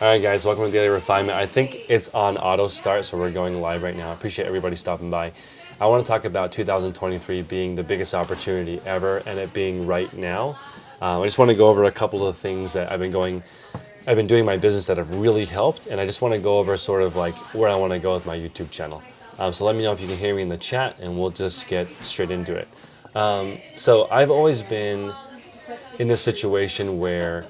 All right, guys, welcome to Daily Refinement. I think it's on auto start, so we're going live right now. I appreciate everybody stopping by. I want to talk about 2023 being the biggest opportunity ever and it being right now. I just want to go over a couple of things that I've been doing in my business that have really helped, and I just want to go over sort of like where I want to go with my YouTube channel. So let me know if you can hear me in the chat, and we'll just get straight into it. So I've always been in this situation where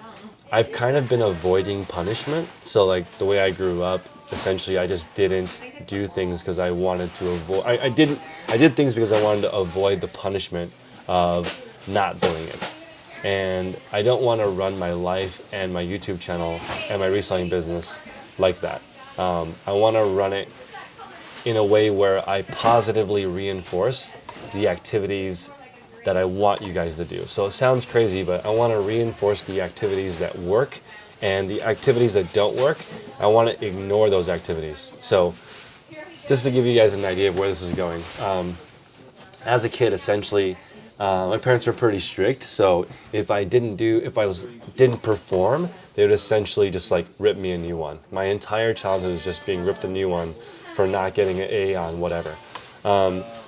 I've kind of been avoiding punishment. So like the way I grew up, essentially I just didn't do things because I wanted to avoid. I did things because I wanted to avoid the punishment of not doing it. And I don't want to run my life and my YouTube channel and my reselling business like that. I want to run it in a way where I positively reinforce the activities that I want you guys to do. So it sounds crazy, but I want to reinforce the activities that work, and the activities that don't work, I want to ignore those activities. So just to give you guys an idea of where this is going. As a kid, essentially, my parents were pretty strict. So if I didn't perform, they would essentially just like rip me a new one. My entire childhood was just being ripped a new one for not getting an A on whatever.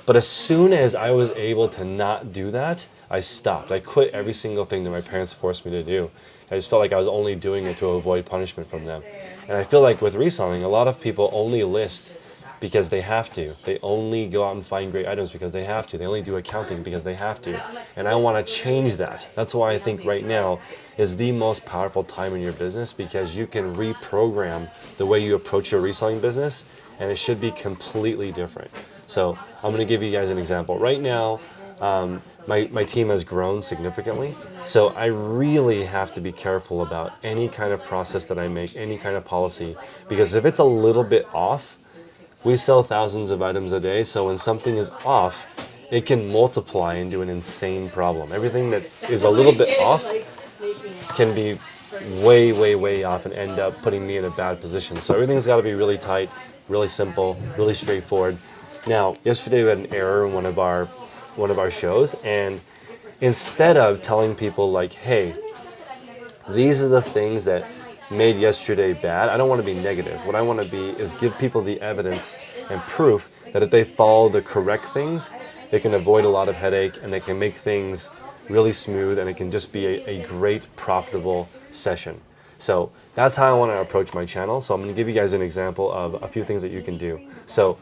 But as soon as I was able to not do that, I stopped. I quit every single thing that my parents forced me to do. I just felt like I was only doing it to avoid punishment from them. And I feel like with reselling, a lot of people only list because they have to. They only go out and find great items because they have to. They only do accounting because they have to. And I want to change that. That's why I think right now is the most powerful time in your business, because you can reprogram the way you approach your reselling business, and it should be completely different. So I'm going to give you guys an example. Right now, my team has grown significantly, so I really have to be careful about any kind of process that I make, any kind of policy, because if it's a little bit off, we sell thousands of items a day, so when something is off, it can multiply into an insane problem. Everything that is a little bit off can be way, way, way off and end up putting me in a bad position. So everything's got to be really tight, really simple, really straightforward. Now, yesterday we had an error in one of our shows, and instead of telling people like, hey, these are the things that made yesterday bad, I don't want to be negative. What I want to be is give people the evidence and proof that if they follow the correct things, they can avoid a lot of headache and they can make things really smooth, and it can just be a great, profitable session. So that's how I want to approach my channel. So I'm going to give you guys an example of a few things that you can do. So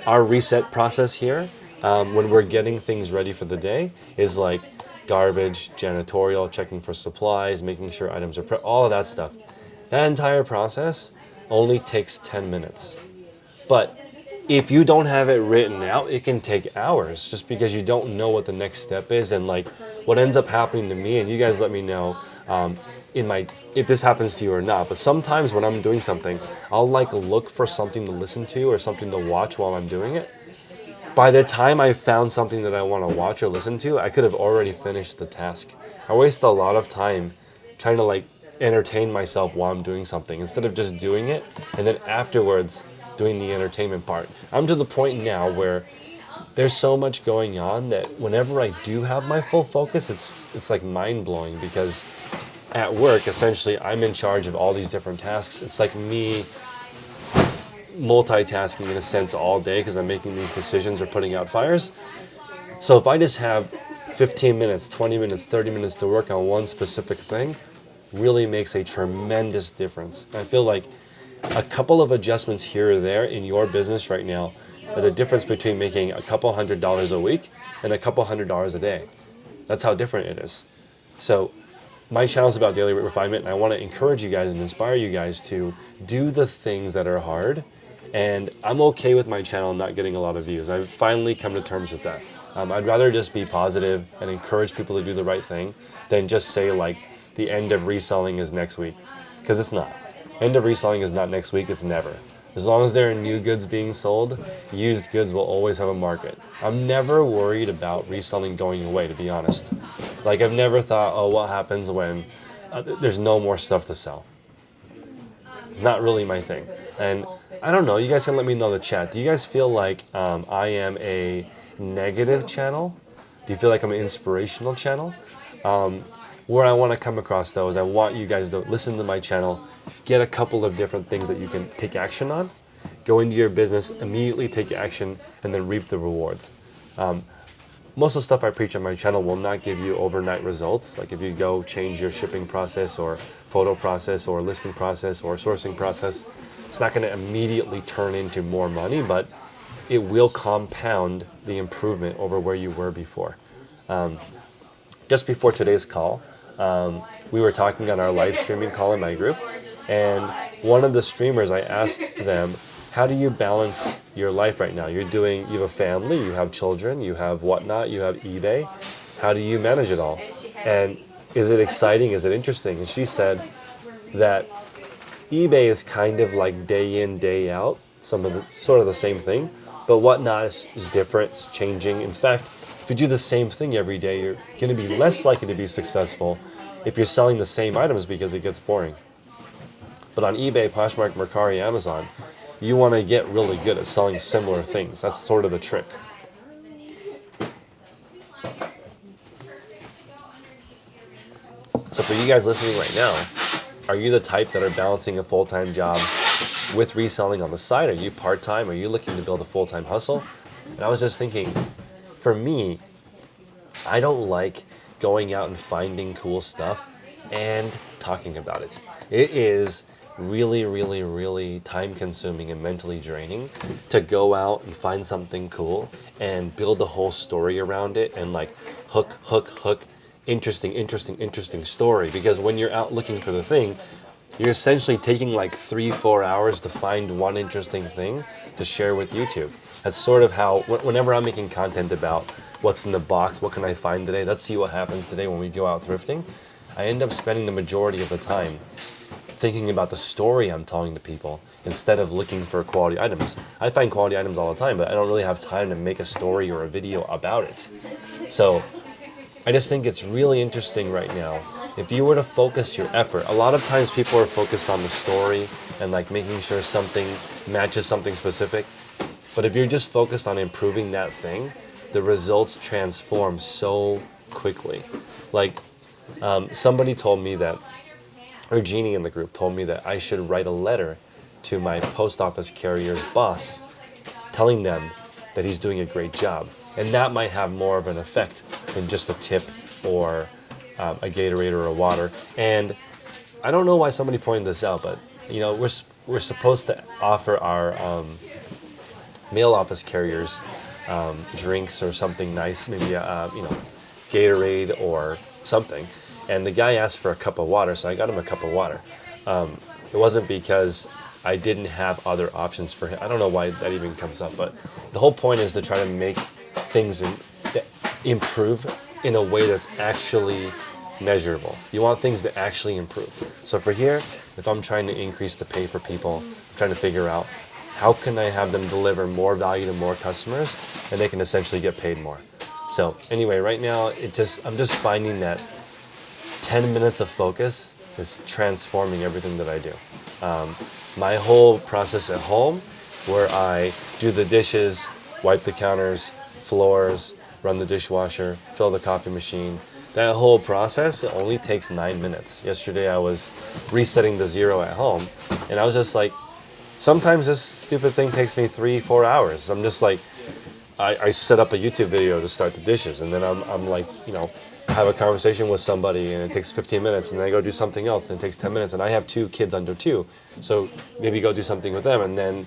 our reset process here, when we're getting things ready for the day, is like garbage, janitorial, checking for supplies, making sure items are prepped, all of that stuff. That entire process only takes 10 minutes. But if you don't have it written out, it can take hours just because you don't know what the next step is. And like what ends up happening to me, and you guys let me know if this happens to you or not, but sometimes when I'm doing something, I'll like look for something to listen to or something to watch while I'm doing it. By the time I found something that I want to watch or listen to, I could have already finished the task. I waste a lot of time trying to like entertain myself while I'm doing something instead of just doing it and then afterwards doing the entertainment part. I'm to the point now where there's so much going on that whenever I do have my full focus, it's like mind-blowing, because at work, essentially, I'm in charge of all these different tasks. It's like me multitasking in a sense all day because I'm making these decisions or putting out fires. So if I just have 15 minutes, 20 minutes, 30 minutes to work on one specific thing, really makes a tremendous difference. I feel like a couple of adjustments here or there in your business right now are the difference between making a couple $100s a week and a couple $100s a day. That's how different it is. So my channel is about daily refinement, and I want to encourage you guys and inspire you guys to do the things that are hard. And I'm okay with my channel not getting a lot of views. I've finally come to terms with that. I'd rather just be positive and encourage people to do the right thing than just say like the end of reselling is next week, because it's not. End of reselling is not next week, it's never. As long as there are new goods being sold, used goods will always have a market. I'm never worried about reselling going away, to be honest. Like I've never thought, oh, what happens when there's no more stuff to sell? It's not really my thing. And I don't know, you guys can let me know in the chat. Do you guys feel like I am a negative channel? Do you feel like I'm an inspirational channel? Where I want to come across though is I want you guys to listen to my channel, get a couple of different things that you can take action on, go into your business, immediately take action, and then reap the rewards. Most of the stuff I preach on my channel will not give you overnight results. Like if you go change your shipping process or photo process or listing process or sourcing process, it's not going to immediately turn into more money, but it will compound the improvement over where you were before. Just before today's call, we were talking on our live streaming call in my group, and one of the streamers, I asked them, how do you balance your life right now? You have a family, you have children, you have whatnot, you have eBay. How do you manage it all? And is it exciting? Is it interesting? And she said that eBay is kind of like day in, day out, sort of the same thing, but whatnot is different, it's changing. In fact, if you do the same thing every day, you're going to be less likely to be successful if you're selling the same items because it gets boring. But on eBay, Poshmark, Mercari, Amazon, you want to get really good at selling similar things. That's sort of the trick. So for you guys listening right now, are you the type that are balancing a full-time job with reselling on the side? Are you part-time? Are you looking to build a full-time hustle? And I was just thinking, for me, I don't like going out and finding cool stuff and talking about it. It is really, really, really time consuming and mentally draining to go out and find something cool and build a whole story around it and like hook, interesting story. Because when you're out looking for the thing, you're essentially taking like 3-4 hours to find one interesting thing to share with YouTube. That's sort of how, whenever I'm making content about what's in the box, what can I find today, let's see what happens today when we go out thrifting, I end up spending the majority of the time thinking about the story I'm telling to people instead of looking for quality items. I find quality items all the time, but I don't really have time to make a story or a video about it. So I just think it's really interesting right now. If you were to focus your effort, a lot of times people are focused on the story and like making sure something matches something specific. But if you're just focused on improving that thing, the results transform so quickly. Like somebody told me that, or Jeannie in the group told me that I should write a letter to my post office carrier's boss telling them that he's doing a great job. And that might have more of an effect than just a tip or a Gatorade or a water. And I don't know why somebody pointed this out, but you know, we're supposed to offer our mail office carriers drinks or something nice, maybe a Gatorade or something. And the guy asked for a cup of water, so I got him a cup of water. It wasn't because I didn't have other options for him. I don't know why that even comes up, but the whole point is to try to make things improve in a way that's actually measurable. You want things to actually improve. So for here, if I'm trying to increase the pay for people, I'm trying to figure out how can I have them deliver more value to more customers and they can essentially get paid more. So anyway, right now, I'm just finding that 10 minutes of focus is transforming everything that I do. My whole process at home, where I do the dishes, wipe the counters, floors, run the dishwasher, fill the coffee machine, that whole process, it only takes 9 minutes. Yesterday I was resetting the zero at home, and I was just like, sometimes this stupid thing takes me 3-4 hours. I'm just like, I set up a YouTube video to start the dishes, and then I'm like, have a conversation with somebody and it takes 15 minutes, and then I go do something else and it takes 10 minutes, and I have 2 kids under 2, so maybe go do something with them, and then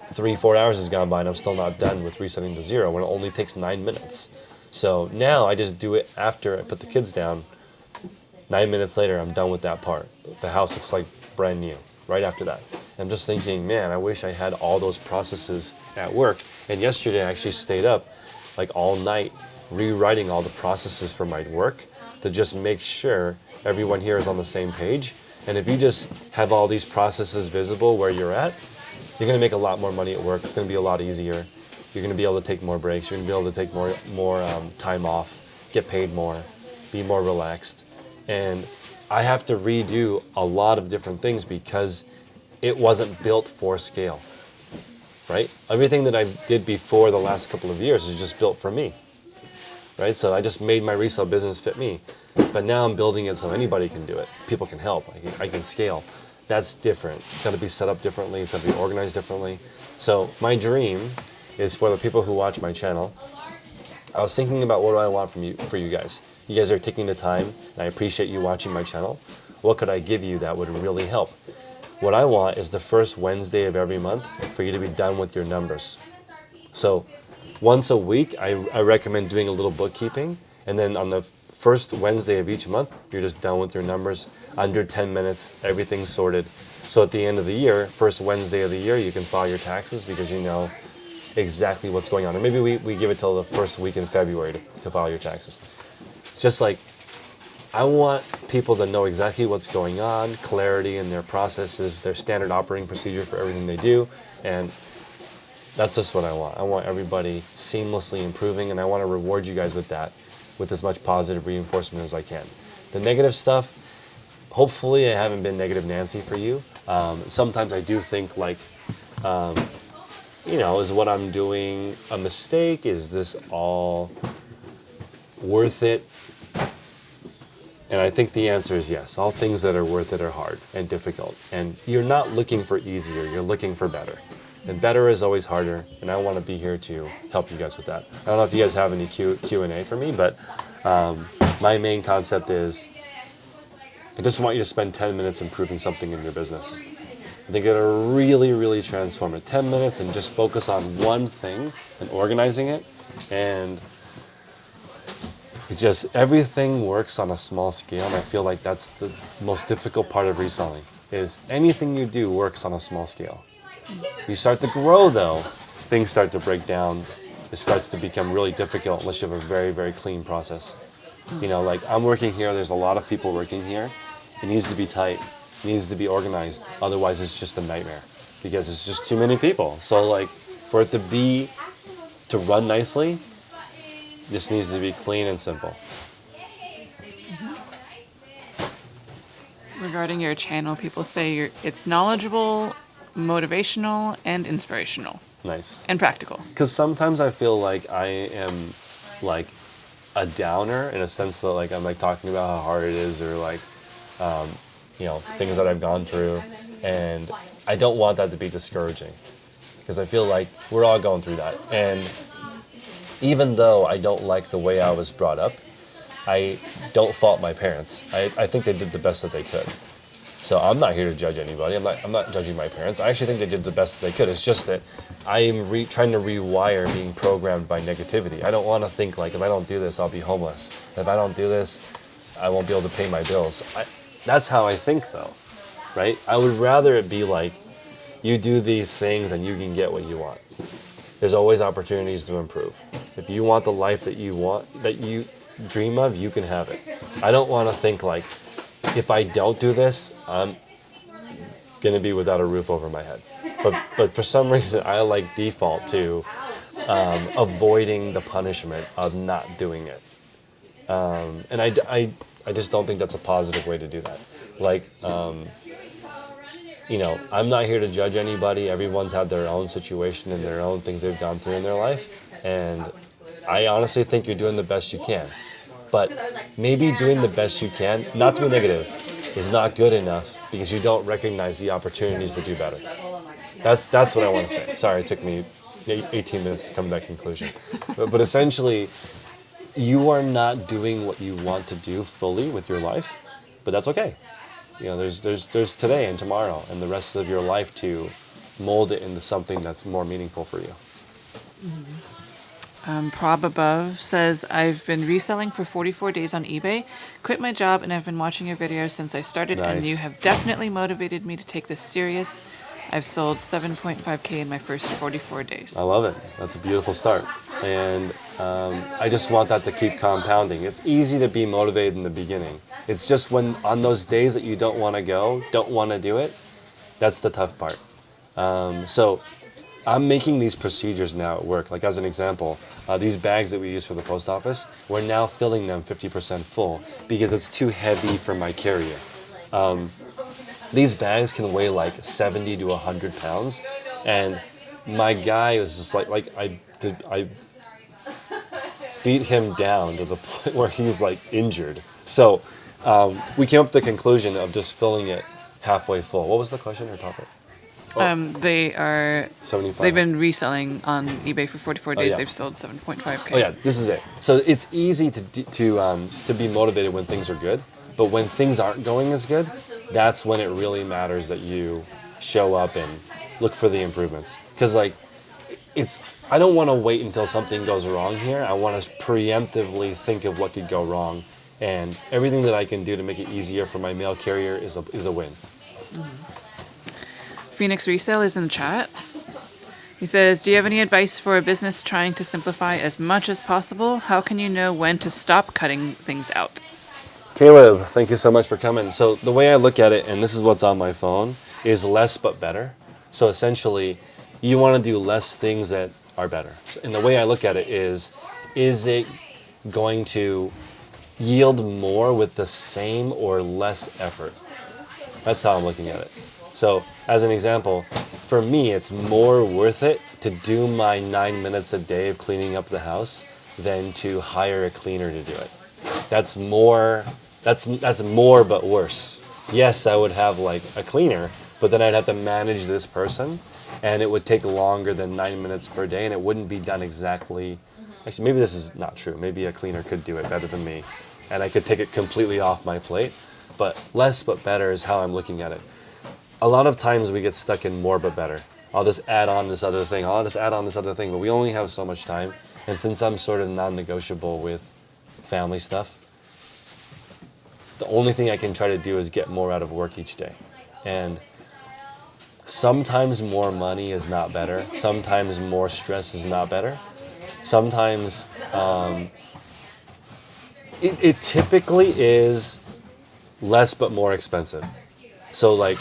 3-4 hours has gone by and I'm still not done with resetting the zero when it only takes 9 minutes. So now I just do it after I put the kids down. 9 minutes later, I'm done with that part. The house looks like brand new right after that. I'm just thinking, man, I wish I had all those processes at work. And yesterday I actually stayed up like all night rewriting all the processes for my work to just make sure everyone here is on the same page. And if you just have all these processes visible where you're at, you're going to make a lot more money at work. It's going to be a lot easier. You're going to be able to take more breaks. You're going to be able to take more time off, get paid more, be more relaxed. And I have to redo a lot of different things because it wasn't built for scale, right? Everything that I did before the last couple of years is just built for me. right? So I just made my resale business fit me. But now I'm building it so anybody can do it. People can help. I can scale. That's different. It's got to be set up differently. It's got to be organized differently. So my dream is for the people who watch my channel. I was thinking about what do I want from you, for you guys. You guys are taking the time, and I appreciate you watching my channel. What could I give you that would really help? What I want is the first Wednesday of every month for you to be done with your numbers. So once a week, I recommend doing a little bookkeeping, and then on the first Wednesday of each month, you're just done with your numbers, under 10 minutes, everything's sorted. So at the end of the year, first Wednesday of the year, you can file your taxes because you know exactly what's going on. Or maybe we give it till the first week in February to file your taxes. It's just like, I want people to know exactly what's going on, clarity in their processes, their standard operating procedure for everything they do, and that's just what I want. I want everybody seamlessly improving, and I want to reward you guys with that, with as much positive reinforcement as I can. The negative stuff, hopefully I haven't been negative Nancy for you. Sometimes I do think like, is what I'm doing a mistake? Is this all worth it? And I think the answer is yes. All things that are worth it are hard and difficult. And you're not looking for easier, you're looking for better. And better is always harder, and I want to be here to help you guys with that. I don't know if you guys have any Q&A for me, but my main concept is I just want you to spend 10 minutes improving something in your business. I think it'll really, really transform it. 10 minutes and just focus on one thing and organizing it. And just everything works on a small scale, and I feel like that's the most difficult part of reselling, is anything you do works on a small scale. You start to grow though, things start to break down. It starts to become really difficult unless you have a very, very clean process. Like I'm working here, there's a lot of people working here. It needs to be tight, it needs to be organized. Otherwise it's just a nightmare because it's just too many people. So like for it to run nicely, this needs to be clean and simple. Regarding your channel, people say it's knowledgeable, motivational, and inspirational. Nice. And practical. Because sometimes I feel like I am like a downer in a sense that like I'm like talking about how hard it is or like, things that I've gone through. And I don't want that to be discouraging because I feel like we're all going through that. And even though I don't like the way I was brought up, I don't fault my parents. I think they did the best that they could. So I'm not here to judge anybody. I'm not judging my parents. I actually think they did the best that they could. It's just that I am trying to rewire being programmed by negativity. I don't want to think like if I don't do this, I'll be homeless. If I don't do this, I won't be able to pay my bills. That's how I think though, right? I would rather it be like you do these things and you can get what you want. There's always opportunities to improve. If you want the life that you want, that you dream of, you can have it. I don't want to think like, if I don't do this, I'm gonna be without a roof over my head. But for some reason, I like default to avoiding the punishment of not doing it. And I just don't think that's a positive way to do that. Like, I'm not here to judge anybody. Everyone's had their own situation and their own things they've gone through in their life. And I honestly think you're doing the best you can. But maybe doing the best you can, not to be negative, is not good enough because you don't recognize the opportunities to do better. That's what I want to say. Sorry, it took me 18 minutes to come to that conclusion. But essentially, you are not doing what you want to do fully with your life, but that's okay. There's today and tomorrow and the rest of your life to mold it into something that's more meaningful for you. Prob above says, I've been reselling for 44 days on eBay, quit my job, and I've been watching your videos since I started, Nice. and you have definitely motivated me to take this serious. I've sold 7.5K in my first 44 days. I love it. That's a beautiful start. And I just want that to keep compounding. It's easy to be motivated in the beginning. It's just when on those days that you don't want to go, don't want to do it, that's the tough part. So I'm making these procedures now at work. Like as an example, these bags that we use for the post office, we're now filling them 50% full because it's too heavy for my carrier. These bags can weigh like 70 to 100 pounds. And my guy was just like I beat him down to the point where he's like injured. So we came up with the conclusion of just filling it halfway full. What was the question or topic? They've 75. been reselling on eBay for 44 days. yeah. They've sold 7.5K. Oh yeah, this is it. So it's easy to be motivated when things are good, but when things aren't going as good, that's when it really matters that you show up and look for the improvements. Because like, I don't want to wait until something goes wrong here. I want to preemptively think of what could go wrong, and everything that I can do to make it easier for my mail carrier is a win. Phoenix Resale is in the chat. He says, do you have any advice for a business trying to simplify as much as possible? How can you know when to stop cutting things out? Caleb, thank you so much for coming. So the way I look at it, and this is what's on my phone, is less but better. So essentially, you want to do less things that are better. And the way I look at it is it going to yield more with the same or less effort? That's how I'm looking at it. So as an example, for me, it's more worth it to do my 9 minutes a day of cleaning up the house than to hire a cleaner to do it. That's more but worse. Yes, I would have like a cleaner, but then I'd have to manage this person, and it would take longer than 9 minutes per day, and it wouldn't be done exactly. Actually, maybe this is not true. Maybe a cleaner could do it better than me, and I could take it completely off my plate. But less but better is how I'm looking at it. A lot of times we get stuck in more but better. I'll just add on this other thing. I'll just add on this other thing. But we only have so much time. And since I'm sort of non-negotiable with family stuff, the only thing I can try to do is get more out of work each day. And sometimes more money is not better. Sometimes more stress is not better. Sometimes it typically is less but more expensive. So like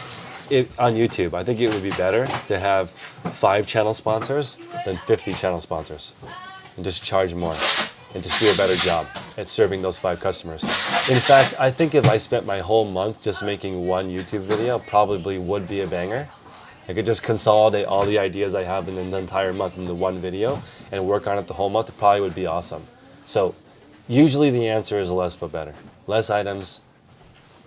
on YouTube, I think it would be better to have 5 channel sponsors than 50 channel sponsors, and just charge more and just do a better job at serving those 5 customers. In fact, I think if I spent my whole month just making one YouTube video, probably would be a banger. I could just consolidate all the ideas I have in the entire month into one video and work on it the whole month. It probably would be awesome. So usually the answer is less but better. Less items,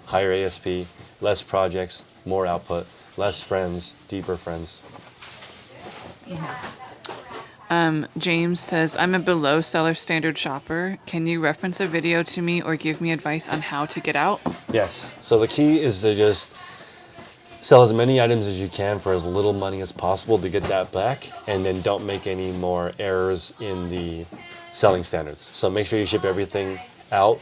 higher ASP, less projects, more output, less friends, deeper friends. James says, I'm a below seller standard shopper. Can you reference a video to me or give me advice on how to get out? Yes. So the key is to just sell as many items as you can for as little money as possible to get that back, and then don't make any more errors in the selling standards. So make sure you ship everything out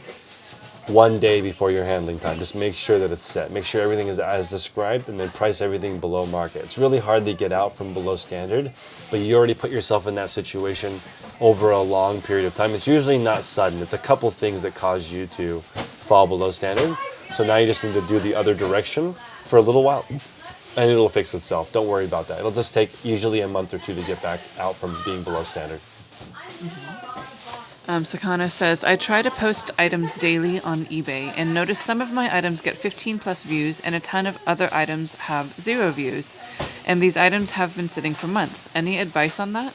one day before your handling time. Just make sure that it's set. Make sure everything is as described, and then price everything below market. It's really hard to get out from below standard, but you already put yourself in that situation over a long period of time. It's usually not sudden. It's a couple things that cause you to fall below standard. So now you just need to do the other direction for a little while, and it'll fix itself. Don't worry about that. It'll just take usually a month or 2 to get back out from being below standard. Sakana says, I try to post items daily on eBay and notice some of my items get 15 plus views and a ton of other items have 0 views. And these items have been sitting for months. Any advice on that?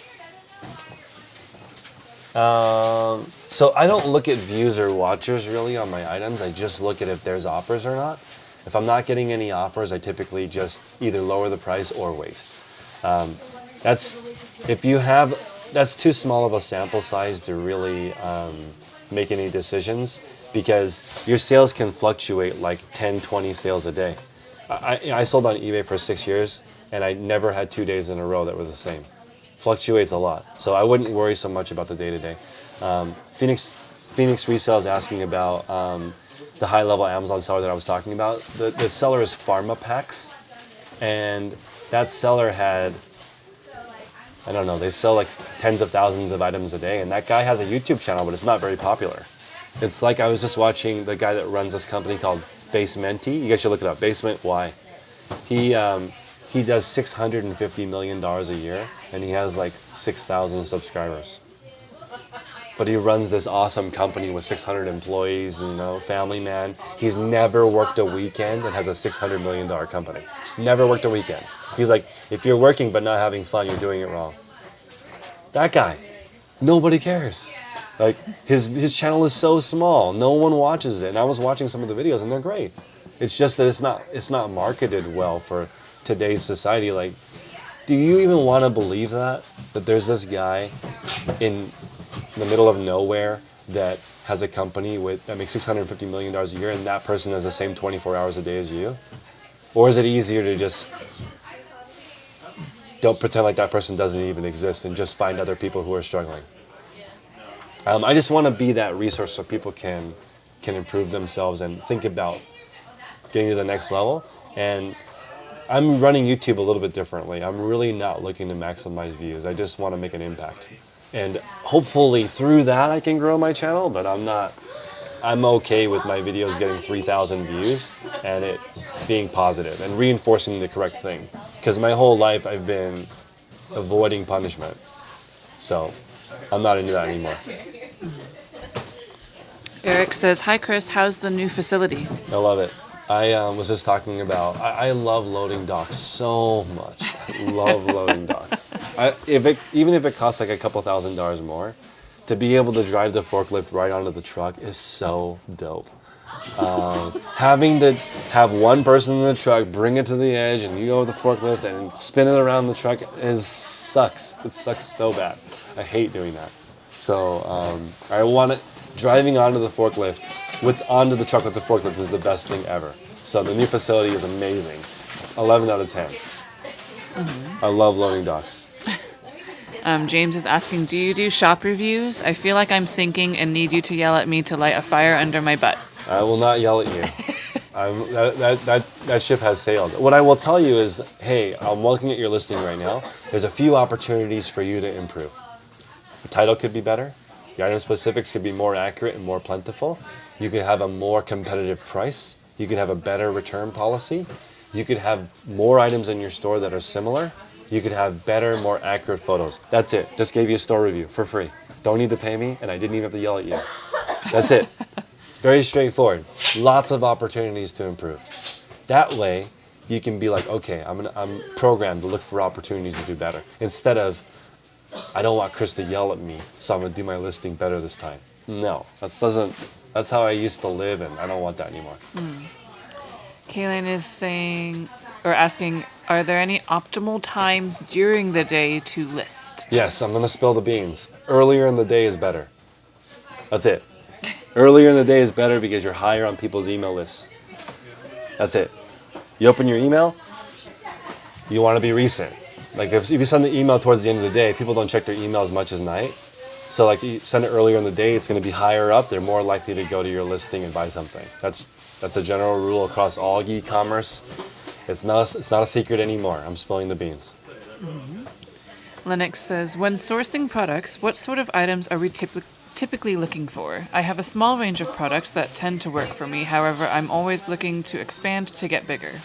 So I don't look at views or watchers really on my items. I just look at if there's offers or not. If I'm not getting any offers, I typically just either lower the price or wait. That's too small of a sample size to really make any decisions, because your sales can fluctuate like 10, 20 sales a day. I sold on eBay for 6 years, and I never had 2 days in a row that were the same. Fluctuates a lot. So I wouldn't worry so much about the day-to-day. Phoenix Resale is asking about the high-level Amazon seller that I was talking about. The seller is Pharma Packs, and that seller had, I don't know, they sell like tens of thousands of items a day, and that guy has a YouTube channel, but it's not very popular. It's like I was just watching the guy that runs this company called Basementi. You guys should look it up, Basement Y. He does $650 million a year, and he has like 6,000 subscribers. But he runs this awesome company with 600 employees, family man. He's never worked a weekend and has a $600 million company. Never worked a weekend. He's like, if you're working but not having fun, you're doing it wrong. That guy, nobody cares. Like his channel is so small, no one watches it. And I was watching some of the videos, and they're great. It's just that it's not marketed well for today's society. Like, do you even want to believe that there's this guy in the middle of nowhere that has a company that makes $650 million a year, and that person has the same 24 hours a day as you? Or is it easier to just don't pretend like that person doesn't even exist and just find other people who are struggling? I just want to be that resource so people can improve themselves and think about getting to the next level. And I'm running YouTube a little bit differently. I'm really not looking to maximize views. I just want to make an impact. And hopefully through that I can grow my channel, but I'm okay with my videos getting 3,000 views and it being positive and reinforcing the correct thing. Because my whole life I've been avoiding punishment. So I'm not into that anymore. Eric says, "Hi Chris, how's the new facility?" I love it. I was just talking about, I love loading docks so much. I love loading docks. Even if it costs like a couple $1,000s more, to be able to drive the forklift right onto the truck is so dope. Having to have one person in the truck bring it to the edge and you go with the forklift and spin it around the truck sucks. It sucks so bad. I hate doing that. So I want it driving onto the forklift onto the truck with the forklift is the best thing ever. So the new facility is amazing. 11 out of 10. I love loading docks. James is asking, "Do you do shop reviews? I feel like I'm sinking and need you to yell at me to light a fire under my butt." I will not yell at you. That ship has sailed. What I will tell you is, hey, I'm looking at your listing right now. There's a few opportunities for you to improve. The title could be better. The item specifics could be more accurate and more plentiful. You could have a more competitive price. You could have a better return policy. You could have more items in your store that are similar. You could have better, more accurate photos. That's it. Just gave you a store review for free. Don't need to pay me, and I didn't even have to yell at you. That's it. Very straightforward. Lots of opportunities to improve. That way, you can be like, okay, I'm programmed to look for opportunities to do better. Instead of, I don't want Chris to yell at me, so I'm gonna do my listing better this time. No, that's how I used to live, and I don't want that anymore. Kaylin is asking, "Are there any optimal times during the day to list?" Yes, I'm gonna spill the beans. Earlier in the day is better. That's it. Earlier in the day is better because you're higher on people's email lists. That's it. You open your email, you want to be recent. Like if you send the email towards the end of the day, people don't check their email as much as night. So like you send it earlier in the day, it's going to be higher up. They're more likely to go to your listing and buy something. That's a general rule across all e-commerce. It's not a secret anymore. I'm spilling the beans. Lennox says, "When sourcing products, what sort of items are we typically looking for? I have a small range of products that tend to work for me. However, I'm always looking to expand to get bigger."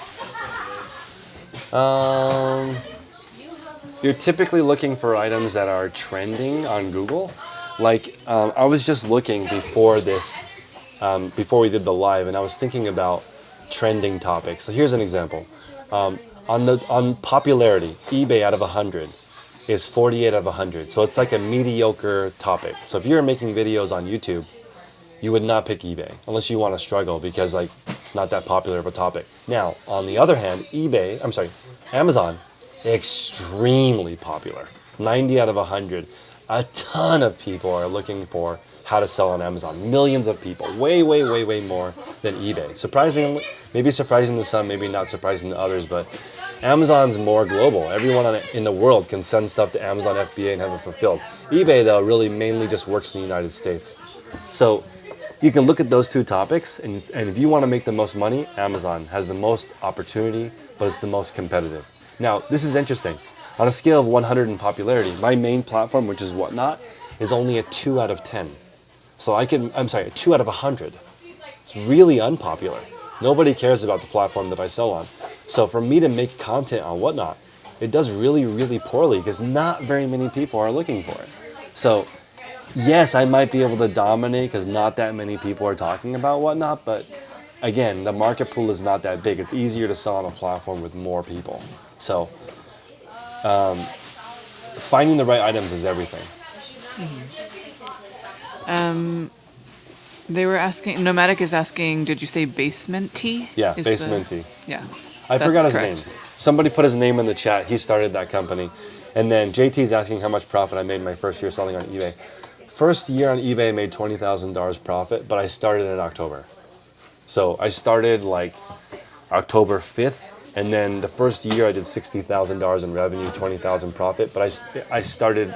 You're typically looking for items that are trending on Google. Like I was just looking before we did the live, and I was thinking about trending topics. So here's an example. On popularity, eBay out of 100 is 48 out of 100. So it's like a mediocre topic. So if you're making videos on YouTube, you would not pick eBay unless you want to struggle because like it's not that popular of a topic. Now, on the other hand, Amazon, extremely popular. 90 out of 100. A ton of people are looking for how to sell on Amazon. Millions of people. Way, way, way, way more than eBay. Surprisingly, maybe surprising to some, maybe not surprising to others, but Amazon's more global. Everyone in the world can send stuff to Amazon FBA and have it fulfilled. eBay, though, really mainly just works in the United States. So you can look at those two topics, and if you want to make the most money, Amazon has the most opportunity, but it's the most competitive. Now, this is interesting. On a scale of 100 in popularity, my main platform, which is Whatnot, is only a 2 out of 10. So a 2 out of 100. It's really unpopular. Nobody cares about the platform that I sell on. So for me to make content on Whatnot, it does really, really poorly because not very many people are looking for it. So yes, I might be able to dominate because not that many people are talking about Whatnot, but again, the market pool is not that big. It's easier to sell on a platform with more people. So finding the right items is everything. They were asking, Nomadic is asking, did you say basement tea? Yeah, Is basement tea. Yeah. I That's forgot his correct. name. Somebody put his name in the chat. He started that company. And then JT's asking how much profit I made my first year selling on eBay. First year on eBay, I made $20,000 profit, but I started in October. So I started like October 5th, and then the first year I did $60,000 in revenue, 20,000 profit, but I started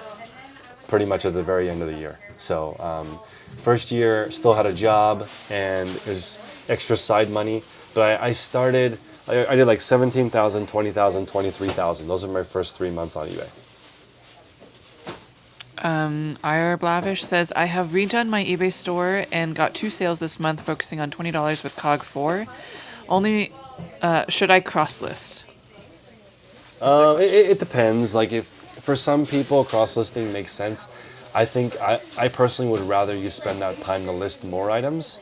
pretty much at the very end of the year. So first year still had a job and it was extra side money, but I started, I did like 17,000, 20,000, 23,000. Those are my first 3 months on eBay. IR Blavish says, I have redone my eBay store and got 2 sales this month, focusing on $20 with COG 4. Only, should I cross list? It depends. Like if for some people cross listing makes sense. I think I personally would rather you spend that time to list more items.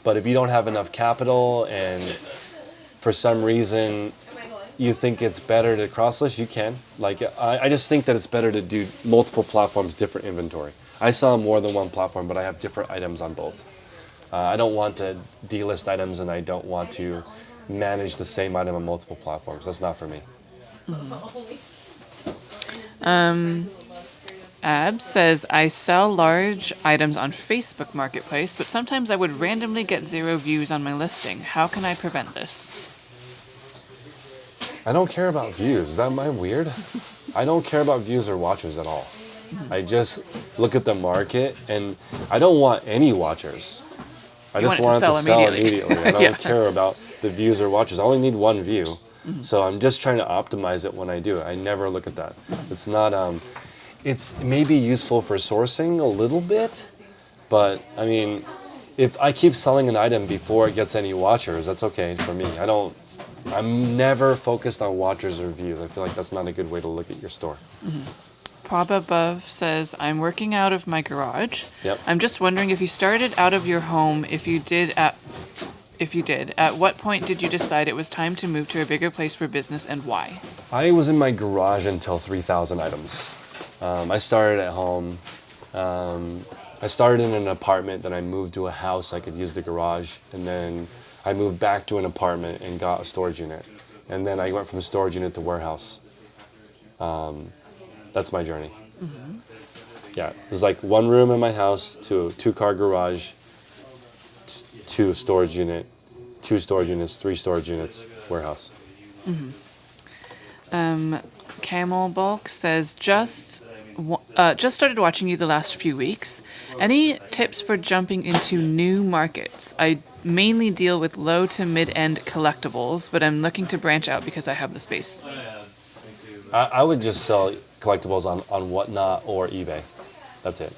But if you don't have enough capital and for some reason you think it's better to cross list, you can. Like I just think that it's better to do multiple platforms, different inventory. I sell on more than one platform, but I have different items on both. I don't want to delist items and I don't want to manage the same item on multiple platforms. That's not for me. Ab says, I sell large items on Facebook Marketplace, but sometimes I would randomly get 0 views on my listing. How can I prevent this? I don't care about views. Is that my weird? I don't care about views or watchers at all. I just look at the market and I don't want any watchers. I just want it to sell immediately. I don't care about the views or watchers. I only need 1 view. So I'm just trying to optimize it when I do it. I never look at that. It's not, it's maybe useful for sourcing a little bit, but I mean, if I keep selling an item before it gets any watchers, that's okay for me. I'm never focused on watchers or views. I feel like that's not a good way to look at your store. Prob Above says, I'm working out of my garage. Yep. I'm just wondering if you started out of your home, if you did, at what point did you decide it was time to move to a bigger place for business and why? I was in my garage until 3,000 items. I started at home. I started in an apartment, then I moved to a house so I could use the garage, and then I moved back to an apartment and got a storage unit. And then I went from storage unit to warehouse. That's my journey. Yeah, it was like 1 room in my house to a 2-car garage, 2 storage unit, 2 storage units, 3 storage units, warehouse. Camel Bulk says, just started watching you the last few weeks. Any tips for jumping into new markets? I mainly deal with low to mid-end collectibles, but I'm looking to branch out because I have the space. I would just sell collectibles on Whatnot or eBay. That's it.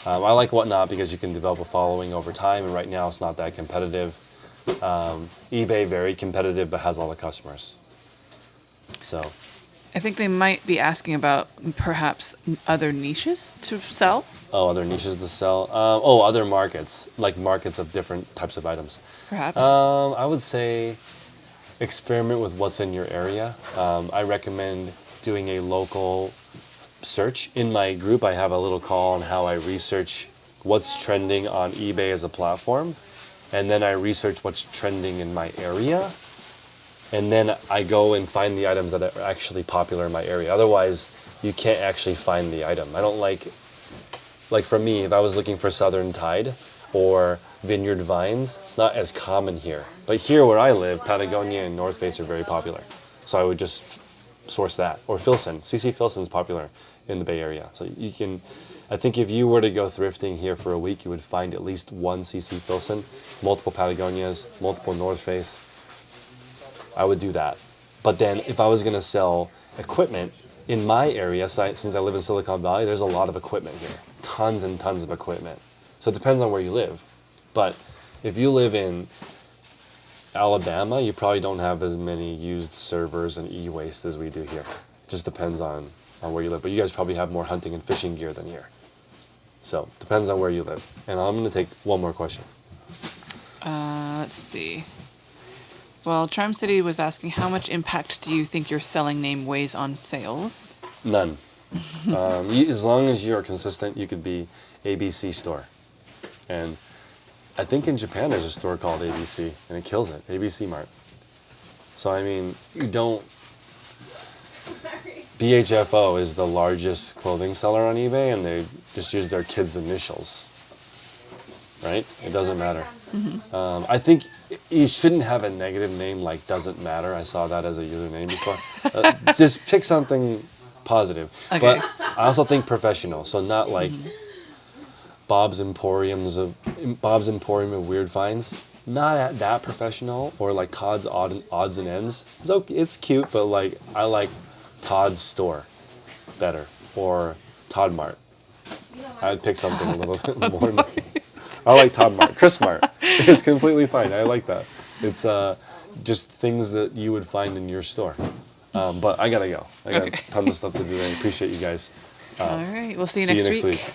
I like Whatnot because you can develop a following over time, and right now it's not that competitive. eBay, very competitive, but has all the customers. So I think they might be asking about perhaps other niches to sell. Oh, other niches to sell. Other markets, like markets of different types of items. Perhaps. I would say experiment with what's in your area. I recommend doing a local search. In my group, I have a little call on how I research what's trending on eBay as a platform, and then I research what's trending in my area, and then I go and find the items that are actually popular in my area. Otherwise, you can't actually find the item. I don't like for me, if I was looking for Southern Tide or Vineyard Vines, it's not as common here. But here where I live, Patagonia and North Face are very popular. So I would just source that. Or Filson. CC Filson is popular in the Bay Area. So you can, I think if you were to go thrifting here for a week, you would find at least 1 CC Filson, multiple Patagonias, multiple North Face. I would do that. But then if I was going to sell equipment in my area, since I live in Silicon Valley, there's a lot of equipment here. Tons and tons of equipment. So it depends on where you live. But if you live in Alabama, you probably don't have as many used servers and e-waste as we do here. It just depends on where you live. But you guys probably have more hunting and fishing gear than here. So depends on where you live. And I'm going to take one more question. Let's see. Well, Charm City was asking, how much impact do you think your selling name weighs on sales? None. As long as you're consistent, you could be ABC store. And I think in Japan there's a store called ABC, and it kills it, ABC Mart. So I mean, you don't. BHFO is the largest clothing seller on eBay, and they just use their kids' initials. Right? It doesn't matter. I think you shouldn't have a negative name like doesn't matter. I saw that as a username before. Just pick something positive. Okay. But I also think professional. So not like Bob's Emporium of Weird Finds. Not that professional, or like Todd's Odds and Ends. It's cute, but like I like Todd's Store better, or Todd Mart. I'd pick something a little bit more. I like Todd Mart. Chris Mart. It's completely fine. I like that. It's just things that you would find in your store. But I gotta go. I got tons of stuff to do. I appreciate you guys. All right. We'll see you See next you next week. week.